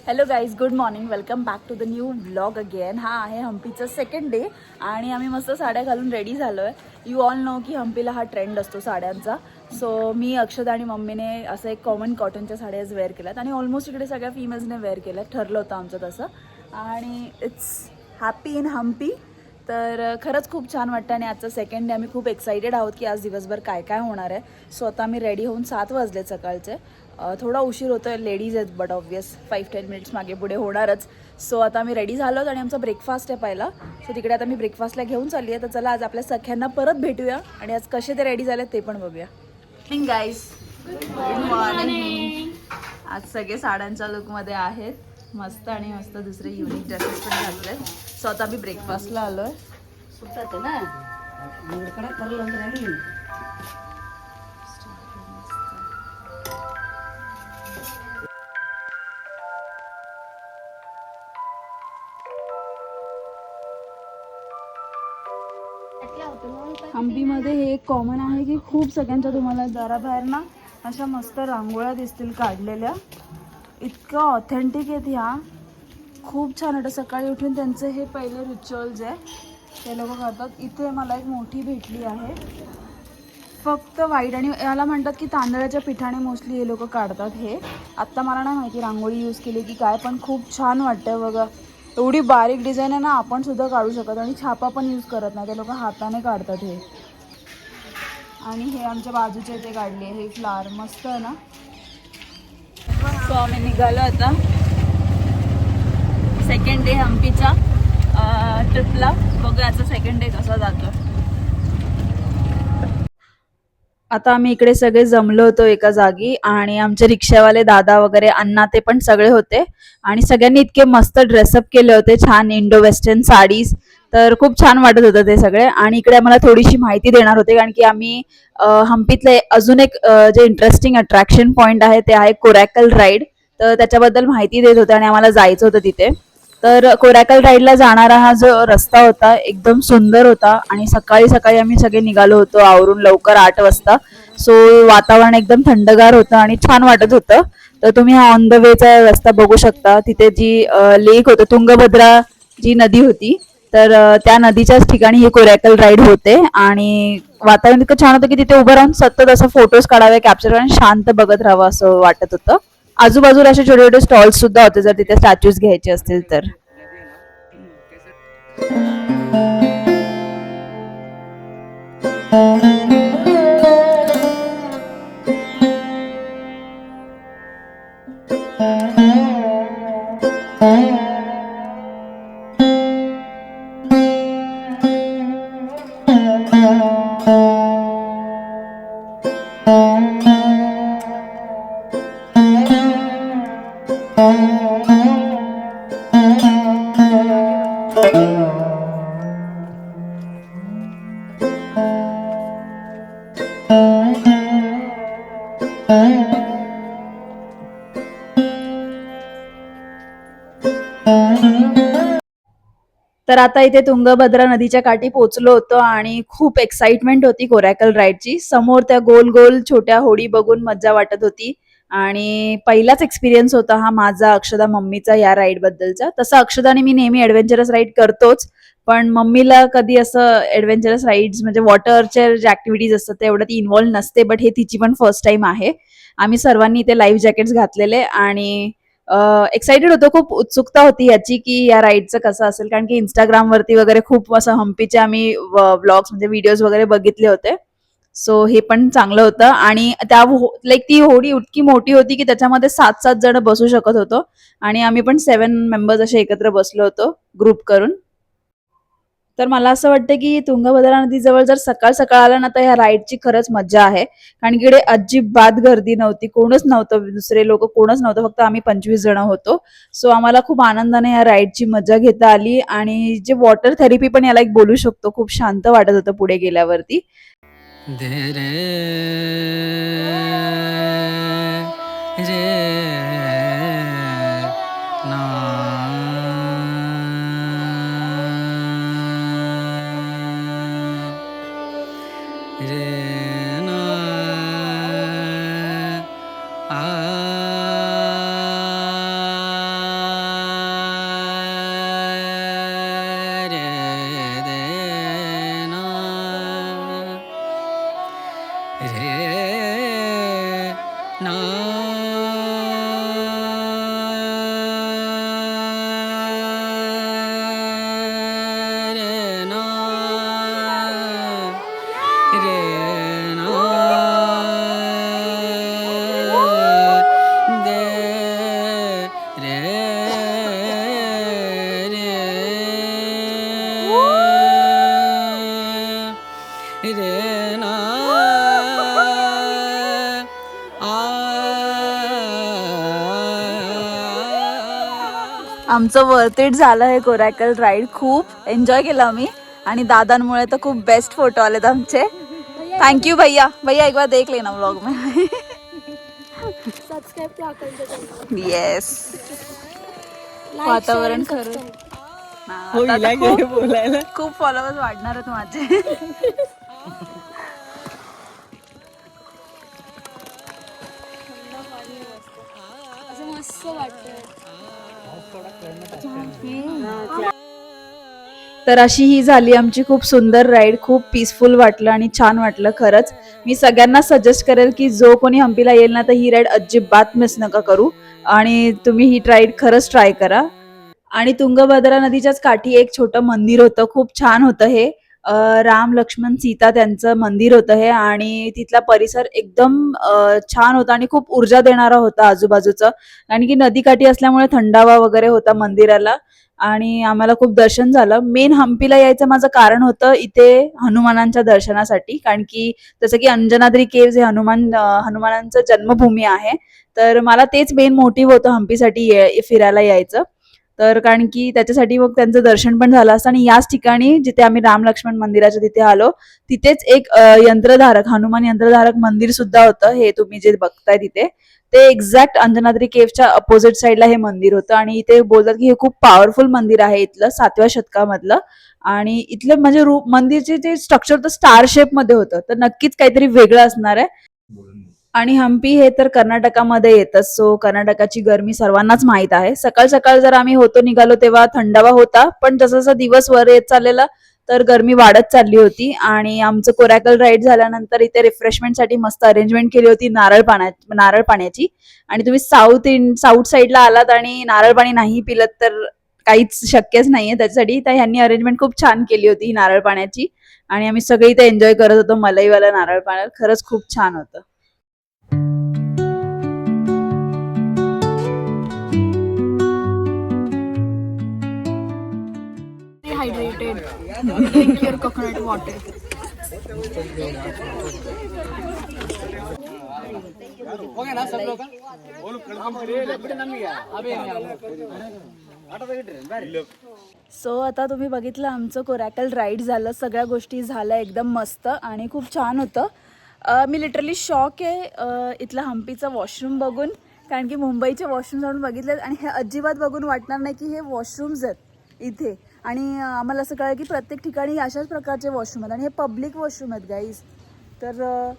Hello guys, good morning. Welcome back to the new vlog again. हा आहे हम्पीचा second day आणि आम्ही मस्त साड्या घालून रेडी झालो आहे. यू ऑल नो की हम्पीला हा ट्रेंड असतो साड्यांचा. सो मी, अक्षदा आणि मम्मीने असं एक कॉमन कॉटनच्या साड्याच वेअर केल्यात आणि ऑलमोस्ट इकडे सगळ्या फिमेल्सने वेअर केल्यात. ठरलं होतं आमचं तसं आणि इट्स हॅपी इन हम्पी. तर खरंच खूप छान वाटतं आणि आजचं सेकंड डे. आम्ही खूप एक्सायटेड आहोत की आज दिवसभर काय काय होणार आहे. सो आता आम्ही रेडी होऊन 7 वाजले सकाळचे. थोडा उशीर होतो आहे, लेडीज आहेत बट ऑब्वियस 5-10 मिनिट्स मागे पुढे होणारच. सो आता आम्ही रेडी झालो आणि आमचा ब्रेकफास्ट आहे पहिला. सो तिकडे आता मी ब्रेकफास्टला घेऊन चालली आहे. तर चला आज आपल्या सख्यांना परत भेटूया आणि आज कसे ते रेडी झाले ते पण बघूया. Morning guys, good morning. आज सगळे साड्यांच्या लुकमध्ये आहेत. मस्त आणि मस्त दुसरे युनिक ड्रेसेस पण घातले. सो आता आम्ही ब्रेकफास्टला आलो आहे. सुटतात ना इकडे करलं हम्पीमध्ये हे एक कॉमन आहे की खूप सगळ्यांच्या तुम्हाला दाराबाहेर ना अशा मस्त रांगोळ्या दिसतील काढलेल्या. इतकं ऑथेंटिक आहेत ह्या. खूप छान वाटतं. सकाळी उठून त्यांचे हे पहिले रिच्युअल्स आहे ते लोक करतात. इथे मला एक मोठी भेटली आहे फक्त व्हाईट आणि याला म्हणतात की तांदळाच्या पिठाने मोस्टली हे लोक काढतात. हे आत्ता मला नाही माहिती रांगोळी यूज केली की काय, पण खूप छान वाटतं बघा. एवढी बारीक डिझाईन आहे ना, आपण सुद्धा काढू शकत आणि छापा पण यूज करत नाही. ते लोक हाताने काढतात हे. आणि हे आमच्या बाजूच्या इथे काढले हे फ्लावर मस्त आहे ना. सो आम्ही निघालो आता सेकंड डे हम्पीच्या ट्रिपला. बघूया आजचा सेकंड डे कसा जातो. आता आम्ही इकडे सगळे जमलो होतो एका जागी आणि आमचे रिक्षावाले दादा वगैरे अण्णा ते पण सगळे होते आणि सगळ्यांनी इतके मस्त ड्रेसअप केले होते, छान इंडो वेस्टर्न साडीज. तर खूप छान वाटत होतं ते सगळे. आणि इकडे आम्हाला थोडीशी माहिती देणार होते कारण की आम्ही हम्पीतले अजून एक जे इंटरेस्टिंग अट्रॅक्शन पॉईंट आहे ते आहे कोरॅकल राईड. तर त्याच्याबद्दल माहिती देत होते आणि आम्हाला जायचं होतं तिथे. तर कोरॅकल राईडला जाणारा हा जो रस्ता होता एकदम सुंदर होता आणि सकाळी सकाळी आम्ही सगळे निघालो होतो आवरून लवकर 8 वाजता. सो वातावरण एकदम थंडगार होतं आणि छान वाटत होतं. तर तुम्ही हा ऑन द वेचा रस्ता बघू शकता. तिथे जी लेक होतं, तुंगभद्रा जी नदी होती, तर त्या नदीच्याच ठिकाणी हे कोरॅकल राईड होते आणि वातावरण इतकं छान होतं की तिथे उभं राहून सतत असं फोटोज काढावे, कॅप्चर करून शांत बघत राहावं असं वाटत होतं. आजूबाजूला असे छोटे छोटे स्टॉल्स सुद्धा होते जर तिथे स्टॅच्यूज घ्यायचे असतील तर. तर आता इथे तुंगभद्रा नदीच्या काठी पोहोचलो होतो आणि खूप एक्साइटमेंट होती कोरॅकल राईडची. समोर त्या गोल गोल छोट्या होडी बघून मज्जा वाटत होती आणि पहिलाच एक्सपिरियन्स होता हा माझा, अक्षदा मम्मीचा या राईड बद्दलचा. तसं अक्षदा आणि मी नेहमी ऍडव्हेंचरस राईड करतोच, पण मम्मीला कधी असं ऍडव्हेंचरस राईड्स म्हणजे वॉटरच्या ज्या ऍक्टिव्हिटीज असतात तेवढं ती इन्व्हॉल्व नसते. बट हे तिची पण फर्स्ट टाइम आहे. आम्ही सर्वांनी इथे लाईफ जॅकेट्स घातलेले आणि एक्साइटेड होतो. खूप उत्सुकता होती याची की या राईडचं कसं असेल कारण की इंस्टाग्रामवरती वगैरे खूप असं हम्पीचे आम्ही व्लॉग्स म्हणजे व्हिडिओज वगैरे बघितले होते. सो हे पण चांगलं होतं आणि त्या लाईक ती होडी इतकी मोठी होती की त्याच्यामध्ये 7-7 जण बसू शकत होतो आणि आम्ही पण 7 मेंबर्स असे एकत्र बसलो होतो ग्रुप करून. तर मला असं वाटतं की तुंगभद्रा नदीजवळ जर सकाळ सकाळ आला ना तर ह्या राईडची खरंच मज्जा आहे कारण की इकडे अजिबात गर्दी नव्हती, कोणच नव्हतं, दुसरे लोक कोणच नव्हतं, फक्त आम्ही 25 जण होतो. सो आम्हाला खूप आनंदाने या राईडची मजा घेता आली आणि जे वॉटर थेरपी पण याला एक बोलू शकतो, खूप शांत वाटत होतं पुढे गेल्यावरती. दे रे रे ना रे ना आ रे रे रे ना आमचं वर्थ इट झालं हे कोरॅकल राईड. खूप एन्जॉय केलं आम्ही आणि दादांमुळे तर खूप बेस्ट फोटो आलेत आमचे. थँक्यू भैया. भैया एक बार देख लेना व्लॉग में. सब्सक्राइब तो अकाउंट येस. वातावरण खरं हो आता इला खूप बोलायला खूप फॉलोअर्स वाढणार आहेत माझे. असं मस्त वाटतं. तर अशी ही झाली आमची खूप सुंदर राईड. खूप पीसफुल वाटलं आणि छान वाटलं खरंच. मी सगळ्यांना सजेस्ट करेल की जो कोणी हम्पीला येईल ना तर ही राईड अजिबात मिस नका करू आणि तुम्ही ही राईड खरंच ट्राय करा. आणि तुंगभद्रा नदीच्याच काठी एक छोटं मंदिर होतं. खूप छान होतं हे. राम लक्ष्मण सीता त्यांचं मंदिर होतं हे आणि तिथला परिसर एकदम छान होता आणि खूप ऊर्जा देणारा होता आजूबाजूचं. कारण की नदीकाठी असल्यामुळे थंडावा वगैरे होता मंदिराला आणि आम्हाला खूप दर्शन झालं. मेन हम्पीला यायचं माझं कारण होतं इथे हनुमानांच्या दर्शनासाठी. कारण की जसं की अंजनाद्री केव्ज हे हनुमानांचं जन्मभूमी आहे. तर मला तेच मेन मोटिव्ह होतं हम्पीसाठी फिरायला यायचं. तर कारण की त्याच्यासाठी मग त्यांचं दर्शन पण झालं असतं आणि याच ठिकाणी जिथे आम्ही राम लक्ष्मण मंदिराच्या तिथे आलो तिथेच एक यंत्रधारक हनुमान यंत्रधारक मंदिर सुद्धा होतं. हे तुम्ही जे बघताय तिथे ते एक्झॅक्ट अंजनाद्री केव्हच्या अपोजिट साईडला हे मंदिर होतं आणि इथे बोलतात की हे खूप पॉवरफुल मंदिर आहे इथलं 7व्या शतकामधलं. आणि इथलं म्हणजे मंदिरचे जे स्ट्रक्चर तर स्टार शेप मध्ये होतं. तर नक्कीच काहीतरी वेगळं असणार आहे. आणि हम्पी हे तर कर्नाटकामध्ये येतच. सो कर्नाटकाची गरमी सर्वांनाच माहित आहे. सकाळ सकाळ जर आम्ही निघालो तेव्हा थंडावा होता पण जसं जसं दिवस वर येत चाललेला तर गरमी वाढत चालली होती. आणि आमचं कोरॅकल राईड झाल्यानंतर इथे रिफ्रेशमेंटसाठी मस्त अरेंजमेंट केली होती नारळ पाण्याची. आणि तुम्ही साऊथ साईडला आलात आणि नारळ पाणी नाही पिलत तर काहीच शक्यच नाहीये त्याच्यासाठी. तर ह्यांनी अरेंजमेंट खूप छान केली होती नारळ पाण्याची आणि आम्ही सगळे इथे एन्जॉय करत होतो मलईवाला नारळ पाणी. खरंच खूप छान होतं. Hydrated. Drink your coconut water. So आता तुम्ही बघितलं आमचं कोरॅकल राईड झालं. सगळ्या गोष्टी झाल्या एकदम मस्त आणि खूप छान होतं. मी लिटरली शॉक आहे इथलं हम्पीचं वॉशरूम बघून. कारण की मुंबईचे वॉशरूम जाऊन बघितले आणि हे अजिबात बघून वाटणार नाही की हे वॉशरूम्स आहेत इथे. आणि आम्हाला असं कळलं की प्रत्येक ठिकाणी अशाच प्रकारचे वॉशरूम आहेत आणि हे पब्लिक वॉशरूम आहेत गाईज. तर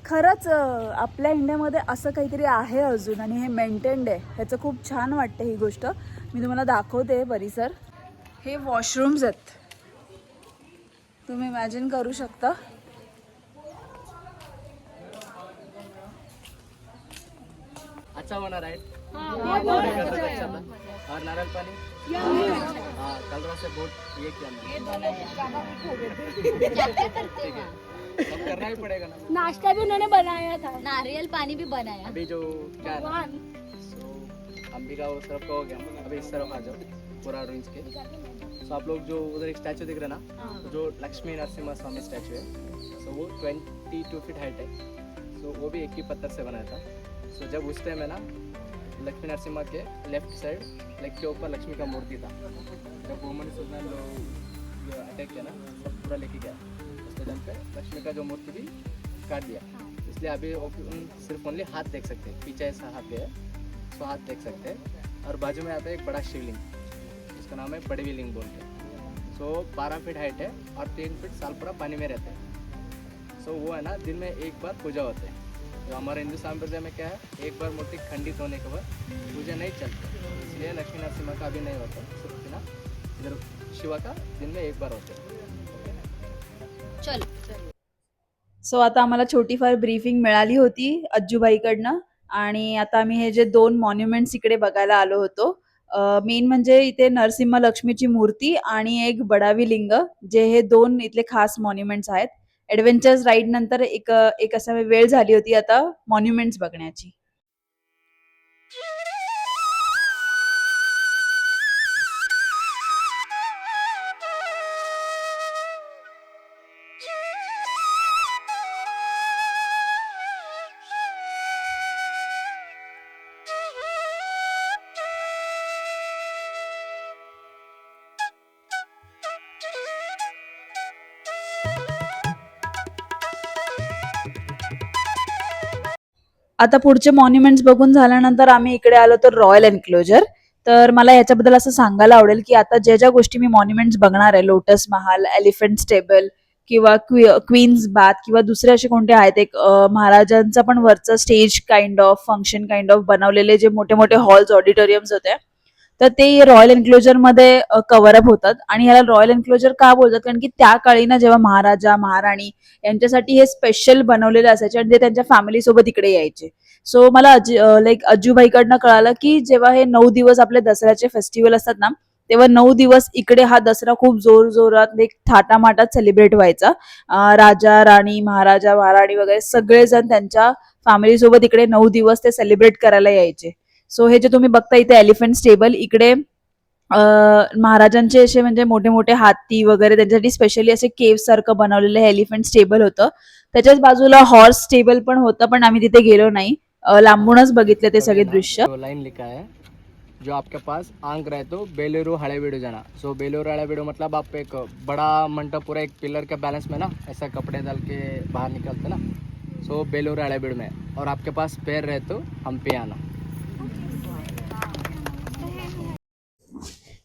खरंच आपल्या इंडियामध्ये असं काहीतरी आहे अजून आणि हे मेंटेन्ड आहे. ह्याचं खूप छान वाटतं ही गोष्ट. मी तुम्हाला दाखवते परिसर. हे वॉशरूम्स आहेत. तुम्ही इमॅजिन करू शकता. अच्छा बना राइट और नारियल पानी हाँ कलरों से बहुत ये किया ठीक है अब करना ही पड़ेगा ना. नाश्ता भी उन्होंने बनाया था. नारियल पानी भी बनाया. अभी जो क्या है ना सो अंबिका वो तरफ का हो गया. अभी इस तरफ आ जाओ पूरा ऑरेंज के. सो आप लोग जो उधर एक स्टैचू दिख रहा है ना तो जो लक्ष्मी नरसिम्हा स्वामी स्टैचू है सो वो 22 फीट हाइट है. सो वो भी एक ही पत्थर से बनाया था. सो जब उस टाइम है ना लक्ष्मी नरसिम्हा के लेफ्ट साइड लेग के ऊपर लक्ष्मी का मूर्ति था. जब वुमन सुल्तान लोग अटैक किया ना सब पूरा लेके गया उसके टाइम पे लक्ष्मी का जो मूर्ति भी काट दिया. इसलिए अभी सिर्फ ओनली हाथ देख सकते हैं. पीछे ऐसा हाथ गया सो हाथ देख सकते हैं. और बाजू में आता है एक बड़ा शिवलिंग उसका नाम है बड़वी लिंग बोलते हैं. सो 12 फीट हाइट है और 3 फीट साल पूरा पानी में रहते हैं. सो वो है ना दिन में एक बार पूजा होते हैं. तो हमारे हिंदू संप्रदाय में क्या है एक बार मूर्ति खंडित होने के बाद पूजा नहीं चलती. इसलिए लक्ष्मी नरसिम्हा का अभी नहीं होता. सिर्फ ना इधर शिवा का दिन में एक बार होते हैं. चल सो आता आम्हाला छोटीफार ब्रीफिंग मिळाली होती अज्जूबाईकडनं. आणि आता आम्ही हे जे 2 मॉन्युमेंट्स इकडे बघायला आलो होतो. मेन म्हणजे इथे नरसिंह लक्ष्मीची मूर्ती आणि एक बडावी लिंग जे हे 2 इथले खास मॉन्युमेंट्स आहेत. ऍडव्हेंचर्स राईड नंतर एक असा वेळ झाली होती आता मॉन्युमेंट्स बघण्याची. आता पुढचे मॉन्युमेंट्स बघून झाल्यानंतर आम्ही इकडे आलो तर रॉयल एन्क्लोजर. तर मला याच्याबद्दल असं सांगायला आवडेल की आता ज्या ज्या गोष्टी मी मॉन्युमेंट्स बघणार आहे, लोटस महाल, एलिफंट स्टेबल किंवा क्वीन्स बाथ किंवा दुसरे असे कोणते आहेत, एक महाराजांचा पण वरचं stage kind of function kind of बनवलेले जे मोठे मोठे हॉल्स ऑडिटोरियम्स होते, तर ते रॉयल एन्क्लोजर मध्ये कव्हर अप होतात. आणि ह्याला रॉयल एन्क्लोजर का बोलतात, कारण की त्या काळी ना जेव्हा महाराजा महाराणी यांच्यासाठी हे स्पेशल बनवलेले असायचे आणि ते त्यांच्या फॅमिली सोबत इकडे यायचे. सो मला लाईक अज्जूबाईकडनं कळालं की जेव्हा हे 9 दिवस आपले दसऱ्याचे फेस्टिवल असतात ना, तेव्हा 9 दिवस इकडे हा दसरा खूप जोर जोरात एक थाटामाटात सेलिब्रेट व्हायचा. राजा राणी, महाराजा महाराणी वगैरे सगळेजण त्यांच्या फॅमिली सोबत इकडे 9 दिवस ते सेलिब्रेट करायला यायचे. सो हे जे तुम्ही बघता इथे एलिफंट स्टेबल, इकडे महाराजांचे असे म्हणजे मोठे मोठे हाती वगैरे त्यांच्यासाठी स्पेशली असे केव्ह सारखं बनवलेलं हे एलिफंट स्टेबल होतं. त्याच्याच बाजूला हॉर्स स्टेबल पण होतं, पण आम्ही तिथे गेलो नाही. लांबूनच बघितले ते सगळे दृश्य. लाइन लिखा है जो आपके पास आंक रहे तो बेलूरू हड़ेबीडू जाना. सो बेलूरू हड़ेबीडू मतलब आप एक बड़ा मंडप पूरा एक पिलर के बैलेंस में ना ऐसा कपड़े डाल के बाहर निकलते ना, सो बेलूरू हड़ेबीडू में. और आपके पास पैर रहे तो हम्पी आना.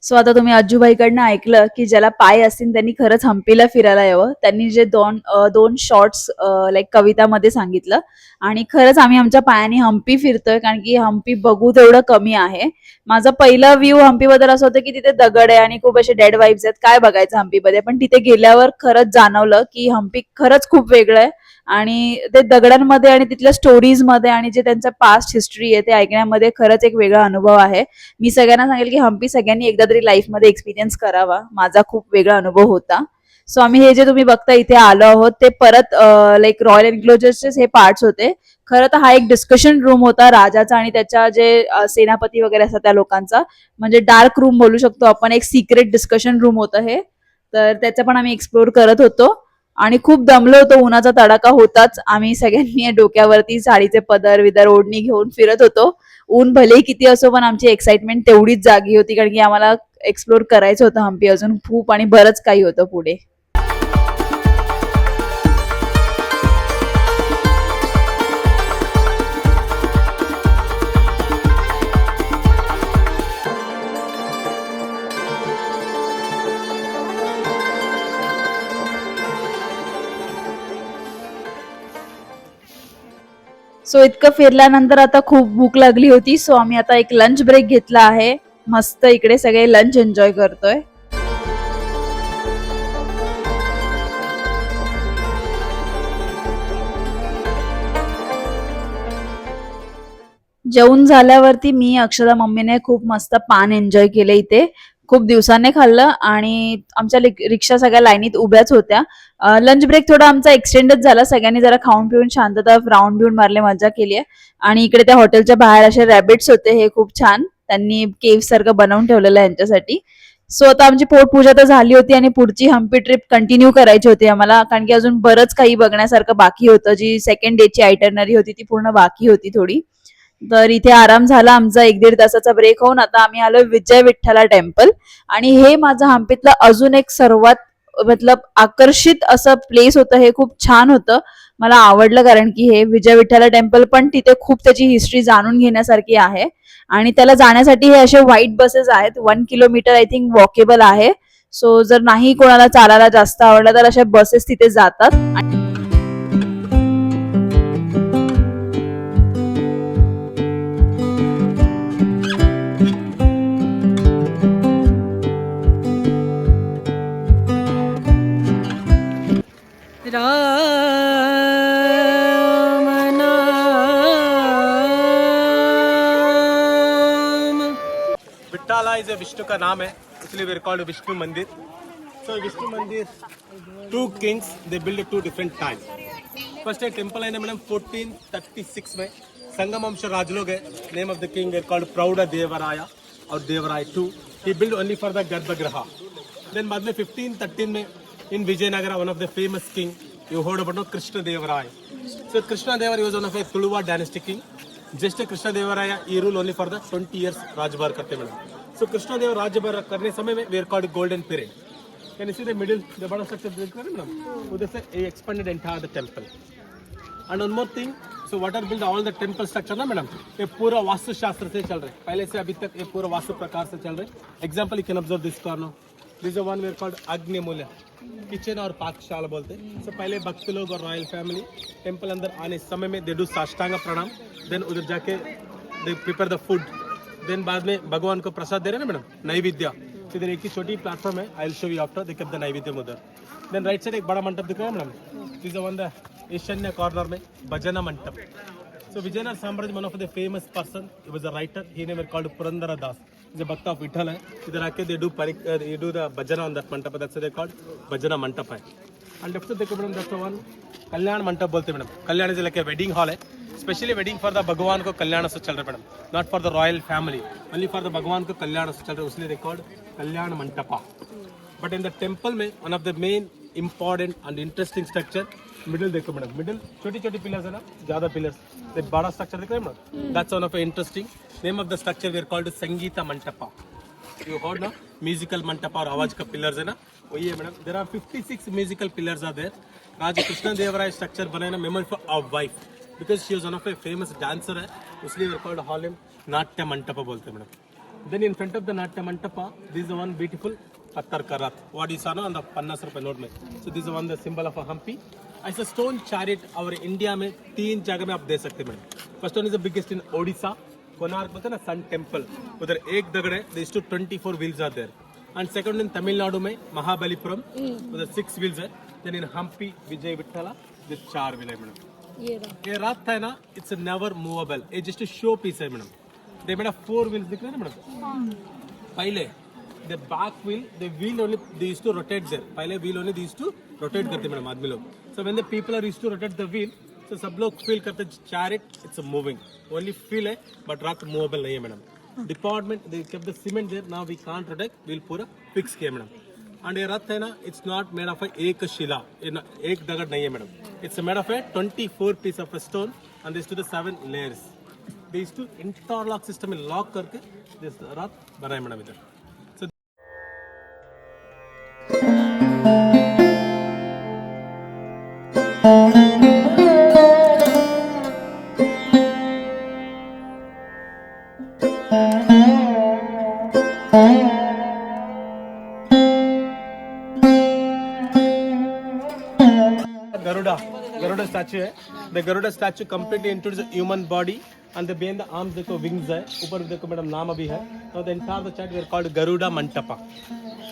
सो आता तुम्ही अज्जूबाईकडनं ऐकलं की ज्याला पाय असतील त्यांनी खरंच हम्पीला फिरायला यावं. त्यांनी जे दोन शॉर्ट्स लाईक कवितामध्ये सांगितलं, आणि खरंच आम्ही आमच्या पायाने हम्पी फिरतोय, कारण की हम्पी बघू तेवढं कमी आहे. माझा पहिला व्ह्यू हम्पीबद्दल असं होतं की तिथे दगड आहे आणि खूप असे डेड वाईब्स आहेत, काय बघायचं हम्पीमध्ये. पण तिथे गेल्यावर खरंच जाणवलं की हम्पी खरंच खूप वेगळं आहे. आणि ते दगडांमध्ये आणि तिथल्या स्टोरीज मध्ये आणि जे त्यांचं पास्ट हिस्ट्री आहे ते ऐकण्यामध्ये खरंच एक वेगळा अनुभव आहे. मी सगळ्यांना सांगेल की हम्पी सगळ्यांनी एकदा तरी लाईफ मध्ये एक्सपिरियन्स करावा. माझा खूप वेगळा अनुभव होता. सो आम्ही हे जे तुम्ही बघता इथे आलो आहोत ते परत लाईक रॉयल एन्क्लोजरचे हे पार्ट्स होते. खरं तर हा एक डिस्कशन रूम होता राजाचा आणि त्याच्या जे सेनापती वगैरे असतात त्या लोकांचा, म्हणजे डार्क रूम बोलू शकतो आपण. एक सिक्रेट डिस्कशन रूम होतं हे. तर त्याचं पण आम्ही एक्सप्लोर करत होतो आणि खूप दमलो होतो. उन्हाचा तडाखा होताच. आम्ही सगळ्यांनी डोक्यावरती साडीचे पदर विदर ओढणी घेऊन फिरत होतो. ऊन भलेही किती असो, पण आमची एक्साइटमेंट तेवढीच जागी होती, कारण की आम्हाला एक्सप्लोर करायचं होतं हम्पी अजून खूप, आणि बरंच काही होतं पुढे. सो इतकं फिरल्यानंतर आता खूप भूक लागली होती. सो आम्ही आता एक लंच ब्रेक घेतला आहे. मस्त इकडे सगळे लंच एन्जॉय करतोय. जेवून झाल्यावरती मी, अक्षदा, मम्मीने खूप मस्त पान एन्जॉय केले इथे. खूप दिवसांनी खाल्लं आणि आमच्या रिक्षा सगळ्या लाईनीत उभ्याच होत्या. लंच ब्रेक थोडा आमचा एक्सटेंडच झाला. सगळ्यांनी जरा खाऊन पिऊन शांतता राऊंड बिऊंड मारले, मजा केली आहे. आणि इकडे त्या हॉटेलच्या बाहेर असे रॅबिट्स होते, हे खूप छान त्यांनी केव्ह सारखं बनवून ठेवलेलं आहे यांच्यासाठी. सो आता आमची पोटपूजा तर झाली होती आणि पुढची हम्पी ट्रिप कंटिन्यू करायची होती आम्हाला, कारण की अजून बरंच काही बघण्यासारखं बाकी होतं. जी सेकंड डेची आयटनरी होती ती पूर्ण बाकी होती थोडी. तर इथे आराम झाला आमचा 1-1.5 तासाचा ब्रेक होऊन आता आम्ही आलो विजय विठ्ठला टेम्पल. आणि हे माझं हम्पीतलं अजून एक सर्वात मतलब आकर्षित असं प्लेस होतं. हे खूप छान होतं, मला आवडलं, कारण की हे विजय विठ्ठला टेम्पल पण तिथे खूप त्याची हिस्ट्री जाणून घेण्यासारखी आहे. आणि त्याला जाण्यासाठी हे असे व्हाईट बसेस आहेत. 1 किलोमीटर आय थिंक वॉकेबल आहे. सो जर नाही कोणाला चालायला जास्त आवडलं तर अशा बसेस तिथे जातात. राम नाम. विट्ठाला इज विष्णु का नाम है, इसलिए वी कॉल्ड विष्णु मंदिर. सो विष्णु मंदिर, 2 kings they built at 2 different times. First temple है ना मैडम 1436 में संगम वंश राज लोग है. Name of the king way called प्रौढ़ देवराया और देवराय 2. ही बिल्ड ओनली फॉर द गर्भगृह. देन बाद में 1513 में in Vijayanagara, one of the famous king, you heard about no Krishna Devaraya. So Krishna Devaraya was one of a Tuluva dynasty king. Just a Krishna Devaraya, he ruled only for the 20 years Rajbar karte madam. So Krishna Dev Rajbar karne samay mein we are called golden period. Can you see the middle, the bottom structure madam? Udhar se he expanded entire the temple. And one more thing, so what are built all the temple structure ना madam, ये पूरा वास्तु शास्त्र से चल रहे हैं, पहले से अभी तक ये पूरा वास्तु प्रकार से चल रहे हैं. Example you can observe this corner. This is the one we are called अग्निमूल्य, किचन और पाकशाला बोलते हैं. So पहले भक्त लोग और रॉयल फैमिली टेम्पल अंदर आने समय में they do साष्टांग प्रणाम, then उधर जाके they prepare the food, then बाद में भगवान को प्रसाद दे रहे हैं ना मैडम, नैवेद्य. So इधर एक ही छोटी प्लेटफॉर्म है, I'll show you after. they kept the नैवेद्य उधर. Then right side एक बड़ा मंडप दिख रहा है madam, this is the one the ईशान्य कॉर्नर में भजन मंडप. So विजयनगर साम्राज्य one of the famous person, he was a writer, he name called Purandara Das. He's a भक्त of विठल है. इधर आके they do the भजन on that मंडप, that's why they called भजन मंडप है. And left side देखो madam, that's the one Kalyan Mandap बोलते हैं madam. Kalyan is like a wedding hall है, स्पेशली वेडिंग फॉर द भगवान को कल्याण से चल रहा है madam, not for the royal family, only for the भगवान को कल्याण से चल रहा है, उसलिए record Kalyana Mantapa. But in the temple में one of the main important and interesting structure middle देखो मैडम, मिडिल छोटी छोटी पिलर्स है ना, ज्यादा पिलर्स, बड़ा स्ट्रक्चर देख रहे हैं madam, that's one of interesting name of the structure we are called Sangeet Mantapa. You heard ना, म्यूजिकल मंटपा और आवाज का पिलर्स है ना, वही है madam. There are 56 musical pillars are there. Raja Krishnadevaraya structure बनाया ना, memory for our wife, because she was one of a famous dancer है, उसलिए we are called hall him Natya Mantapa बोलते हैं madam. Then in front of the नाट्य मंटपा दिस is one beautiful पत्थर का रथ, what you सा ना ऑन द 50 रुपए नोट में. So this is one the symbol of a Hampi. ऐसा स्टोन चैरिट और इंडिया में 3 जगह में आप दे सकते हैं madam. First one is the biggest in Odisha, Konark बोलते हैं ना, सन टेम्पल, उधर एक दगड़ है, this two 24 wheels are there. And second in Tamil Nadu में महाबलीपुरम, उधर 6 व्हील्स है. Then in Hampi Vijaya Vitthala this 4 wheel है मैडम. ये रथ है ना, इट्स नेवर मूवेबल, ये जस्ट शो पीस है मैडम. दे मेड 4 व्हील्स दिख रहे हैं मैडम. पहले the back wheel, the wheel only they used to rotate there, पहले wheel only they used to rotate करते मैडम आदमी लोग. So when the people are used to rotate the wheel, so सब लोग फील करते chariot it's moving, only feel है, but रथ movable नहीं है madam. Department they kept the cement there, now we can't rotate, wheel पूरा fix किया madam. And ये रथ है ना, इट्स नॉट मेड ऑफ एक शिला, एक दगड़ नहीं है madam, it's made of a 24 piece of stone and this to the 7 layers. This to interlock system में लॉक करके दिस रथ बनाए मैडम इधर. Garuda statue है. The Garuda statue completely includes a human body and the behind the arms देखो wings है, ऊपर देखो madam नाम अभी है. Now the entire the statue are called Garuda Mantapa.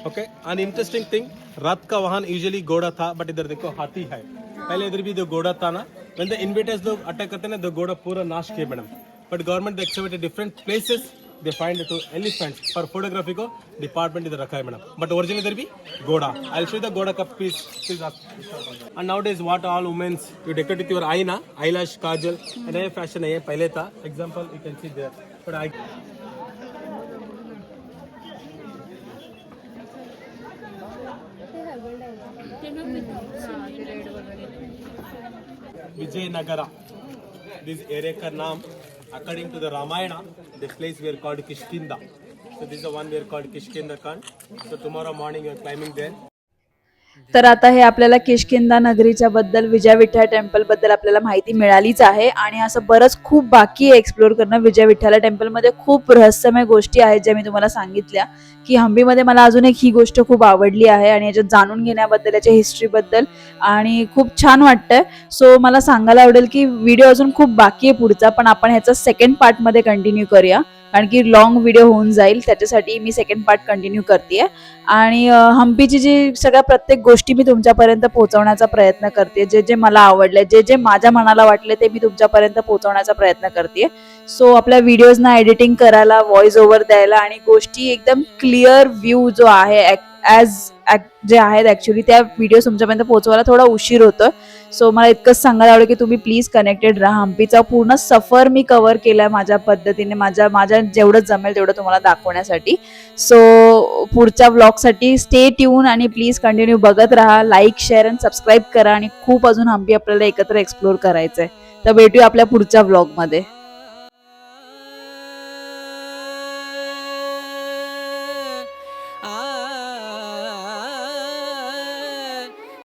Okay, an interesting thing, रथ का वाहन usually घोड़ा था, but इधर देखो हाथी है. पहले इधर भी जो घोड़ा था ना, when the invaders लोग अटैक करते हैं ना, तो घोड़ा पूरा नाश किया मैडम. But government they excavated different places, they find it to elephants for photography को डिपार्टमेंट इधर रखा है मैडम. बट ओरिजिनल इधर भी घोड़ा. I'll show you the घोड़ा का piece. And nowadays what all women's you decorate with your eye ना, eyelash, काजल, नए फैशन है, पहले था. Example you can see there. But I Vijayanagara, this area का नाम according to the Ramayana, this place we are called Kishkinda. So this is the one we are called Kishkinda Khan. So tomorrow morning you are climbing there. तर आता हे आपल्याला किष्किंधा नगरीच्या बद्दल, विजय Vitthal temple बद्दल आपल्याला माहिती मिळालीच आहे. आणि असं बरंच खूप बाकी आहे एक्सप्लोर करणं. विजय विठ्ठल टेम्पल मध्ये खूप रहस्यमय गोष्टी आहेत ज्या मी तुम्हाला सांगितल्या, की हम्पीमध्ये मला अजून एक ही गोष्ट खूप आवडली आहे आणि याच्यात जाणून घेण्याबद्दल, याच्या हिस्ट्री बद्दल आणि खूप छान वाटतंय. सो मला सांगायला आवडेल की व्हिडिओ अजून खूप बाकी आहे पुढचा, पण आपण ह्याचा सेकंड पार्ट मध्ये कंटिन्यू करूया, कारण की लॉंग व्हिडिओ होऊन जाईल. त्याच्यासाठी मी सेकंड पार्ट कंटिन्यू करते. आणि हम्पीची जी सगळ्या प्रत्येक गोष्टी मी तुमच्यापर्यंत पोहोचवण्याचा प्रयत्न करते. जे जे मला आवडले, जे जे माझ्या मनाला वाटले ते मी तुमच्यापर्यंत पोहोचवण्याचा प्रयत्न करते. सो आपल्या व्हिडिओजना एडिटिंग करायला, व्हॉइस ओव्हर द्यायला आणि गोष्टी एकदम क्लिअर व्ह्यू जो आहे जे आहेत ऍक्च्युली त्या व्हिडिओ तुमच्यापर्यंत पोहोचवायला थोडा उशीर होतोय. सो मला इतकंच सांगायला आवडेल की तुम्ही प्लीज कनेक्टेड राहा. हम्पीचा पूर्ण सफर मी कव्हर केलाय माझ्या पद्धतीने, माझ्या जेवढं जमेल तेवढं तुम्हाला दाखवण्यासाठी. सो पुढच्या व्लॉगसाठी स्टे ट्यून आणि प्लीज कंटिन्यू बघत राहा. लाईक, शेअर आणि सबस्क्राईब करा. आणि खूप अजून हम्पी आपल्याला एकत्र एक्सप्लोर करायचंय. तर भेटूया आपल्या पुढच्या व्लॉगमध्ये.